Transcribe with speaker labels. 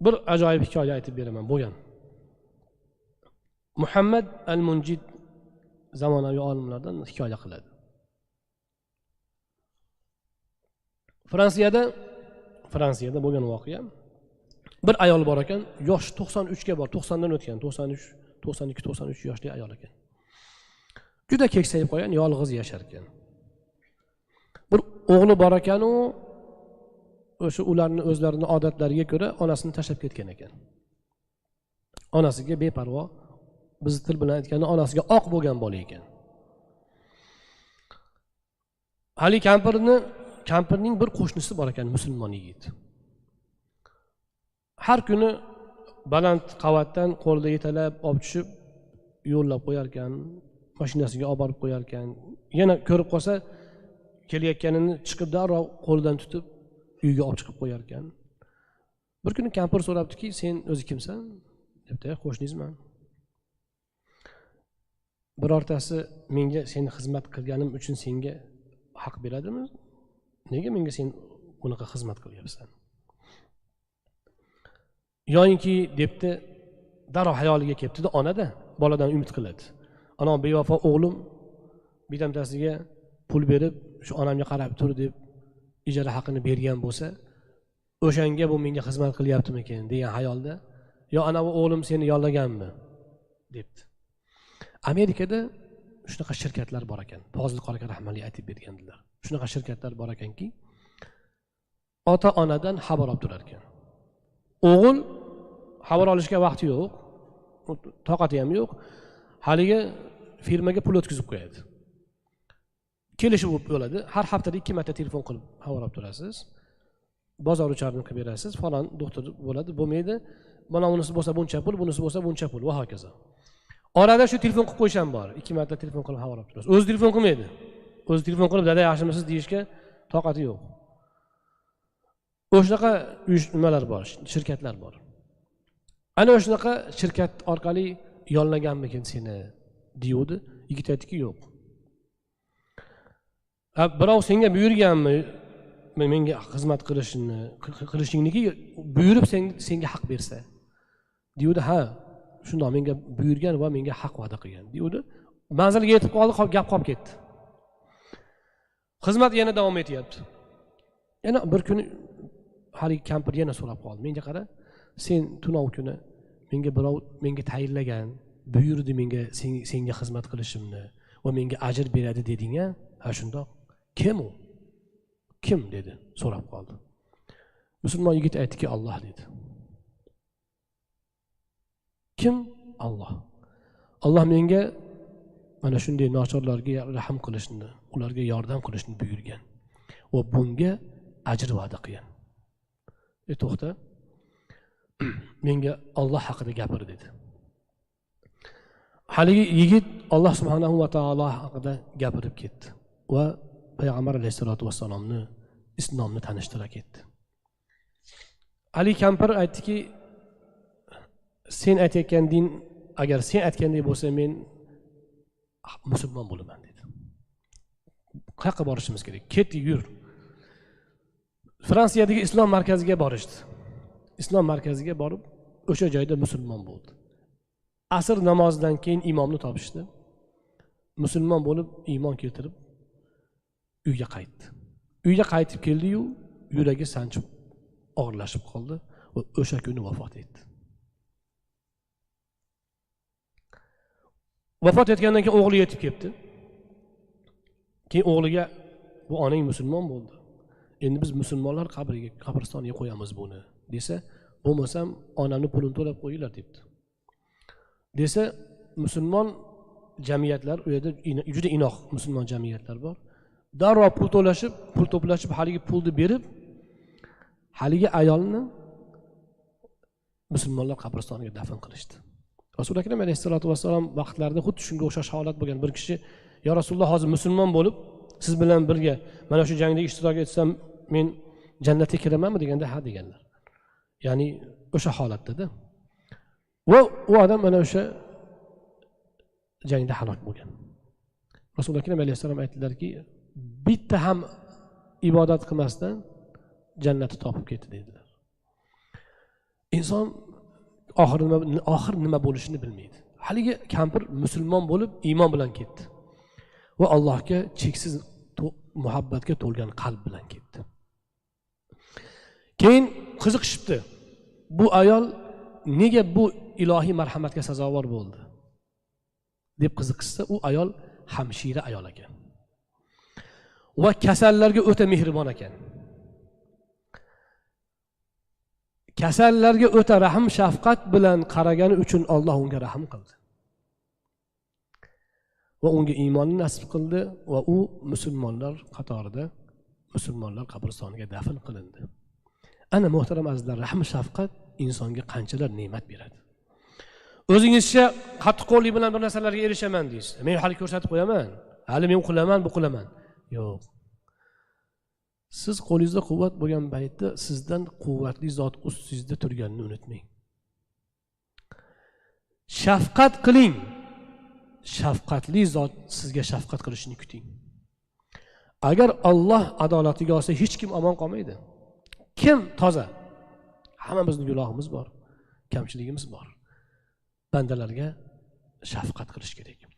Speaker 1: Bir ajoyib hikoya aytib beraman bo'lgan. Muhammad al-Munjid zamonaviy olimlardan hikoya qiladi. Fransiyada bo'lgan voqea. Bir ayol bor ekan, yosh 93 ga bor, 90 dan o'tgan, 92 yoshli ayol ekan. Juda keksayib qo'ygan, yolg'iz yashar ekan. Bir o'g'li bor ekan, u o'sha ularning o'zlarining odatlariga ko'ra onasini tashlab ketgan ekan. Onasiga beparvo, biz til bilan aytganda onasiga oq bo'lgan bola ekan. Hali kampirning bir qo'shnisi bor ekan, musulmon yigit. Har kuni baland qavatdan qo'lida yetalab olib tushib yo'llab qo'yar ekan, mashinasiga olib borib qo'yar ekan. Yana ko'rib qolsa, kelayotganini chiqib darrov qo'lidan tutib uyga olib chiqib qo'yar ekan. Bir kuni kampir so'rabdiki, "Sen o'zi kimsan?" debdi. "Qo'shningizman." "Birortasi menga seni xizmat qilganim uchun senga haq beradimi? Nega menga sen bunaqa xizmat qilyapsan?" Yo'inki debdi, darrov hayoliga kelibdi-da, onada boladan umid qiladi. Ana bevafo o'g'lim bitamtasiga pul berib, shu onamga qarab tur deb ijara haqini bergan bo'lsa, o'shanga bu menga xizmat qilyaptimikin degan hayolda, "Yo ana bu o'g'lim seni yollaganmi?" debdi. Amerikada shunaqa shirkatlar bor ekan. Fozil Qoraka rahmatli aytib bergandilar. Shunaqa shirkatlar bor ekanki, ota-onadan xabar olib turar ekan. O'g'il xabar olishga vaqti yo'q, toqati ham yo'q. Haliga firmaga pul o'tkazib qo'yadi. Kelishib bo'ladi. Har haftada 2 marta telefon qilib xabar olib turasiz. Bozor ucharini qilib berasiz. Falon doktor bo'ladi, bo'lmaydi. Mana bunisi bo'lsa buncha pul, bunisi bo'lsa buncha pul va hokazo. Orada shu telefon qilib qo'yisham bor. 2 marta telefon qilib xabar olib turasiz. O'zi telefon qilmaydi. O'zi telefon qilib, "Dada, yaxshimisiz?" deyishga toqati yo'q. O'shunaqa nimalar bor, shirkatlar bor. Ana o'shunaqa shirkat orqali yollaganmikin seni deydi. Yigit aytdiki, "Yo'q." Birov senga buyurganmi menga xizmat qilishingniki buyurib senga haq bersa? deydi. "Ha, shundoq menga buyurgan va menga haq va'da qilgan" deydi. Manzilga yetib qoldi, gap qolib ketdi. Xizmat yana davom etyapti. Yana bir kuni hali kampir yana so'rab qoldi. "Menga qara, sen tunov kuni menga tayinlagan, buyurdi menga senga xizmat qilishimni va menga ajr beradi deding-a? Ha shundoq. Kim u? Kim?" dedi, so'rab qoldi. Musulmon yigit aytdiki, "Alloh" dedi. Kim? Alloh. Alloh menga mana shunday nochorlarga rahim qilishni, ularga yordam qilishni buyurgan va bunga ajr va'da qilgan. To'xta. Menga Alloh haqida gapir dedi. Haligi yigit Alloh subhanahu va taolo haqida gapirib ketdi va payg'ambar alayhisolatu vassalomni, islomni tanishtira ketdi. Ali kampir aytdiki, "Sen aytayotgan din, agar sen aytgandek bo'lsa, men musulmon bo'laman" dedi. "Qayerga borishimiz kerak? Ket, yur." Fransiyadagi islom markaziga borishdi. Islom markaziga borib, o'sha joyda musulmon bo'ldi. Asr namozidan keyin imomni topishdi. Musulmon bo'lib, iymon keltirib uyga qaytdi. Uyga qaytib keldi-yu, yuragi sanchib og'irlashib qoldi va o'sha kuni vafot etdi. Vafot etgandan keyin o'g'li yetib keldi. Keyin o'g'liga, "Bu onang musulmon bo'ldi. Endi biz musulmonlar qabristoniga qo'yamiz buni" desa, "Bo'lmasam onamni pulini to'lab qo'yinglar" debdi. Desa, musulmon jamiyatlar, u yerda juda inoq musulmon jamiyatlar bor. Darrov pul to'plashib, haligi pulni berib, haligi ayolni musulmonlar qabristoniga dafn qilishdi. Rasululloh akram alayhisolatu vassalom vaqtlarida xuddi shunga o'xshash holat bo'lgan. Bir kishi, "Ya Rasululloh, hozir musulmon bo'lib, siz bilan birga mana shu jangda ishtirok etsam, men jannatga kiramanmi?" deganda, "Ha" deganlar. Ya'ni o'sha holatda-da. Va u odam mana o'sha jangda halok bo'lgan. Rasululloh akram alayhisolam aytdilarki, "Bitta ham ibodat qilmasdan jannatni topib ketdi" dedilar. inson oxir nima bo'lishini bilmaydi. Haligi kampir musulmon bo'lib iymon bilan ketdi va Allohga cheksiz muhabbatga to'lgan qalb bilan ketdi. Keyin qiziqishibdi. Bu ayol nega bu ilohiy marhamatga sazovor bo'ldi deb qiziqishsa, u ayol hamshira ayol ekan va kasallarga o'ta mehribon ekan. Kasallarga o'ta rahm shafqat bilan qaragani uchun Alloh unga rahm qildi va unga iymonni nasib qildi va u musulmonlar qatorida, musulmonlar qabristoniga dafn qilindi. Ana muhtaram azizlar, rahm shafqat insonga qanchalar ne'mat beradi. O'zingizcha qattiqqo'llik bilan bir narsalarga erishaman deysiz. Men hali ko'rsatib qo'yaman, hali men qilaman, bu qilaman. Yo'q. Siz qo'lingizda quvvat bo'lgan paytda sizdan quvvatli zot ustingizda turganini unutmang. Shafqat qiling. Shafqatli zot sizga shafqat qilishini kuting. Agar Alloh adolatiga olsa hech kim omon qolmaydi. Kim toza? Hammamizning gunohimiz bor, kamchiligimiz bor. Bandalarga shafqat qilish kerak.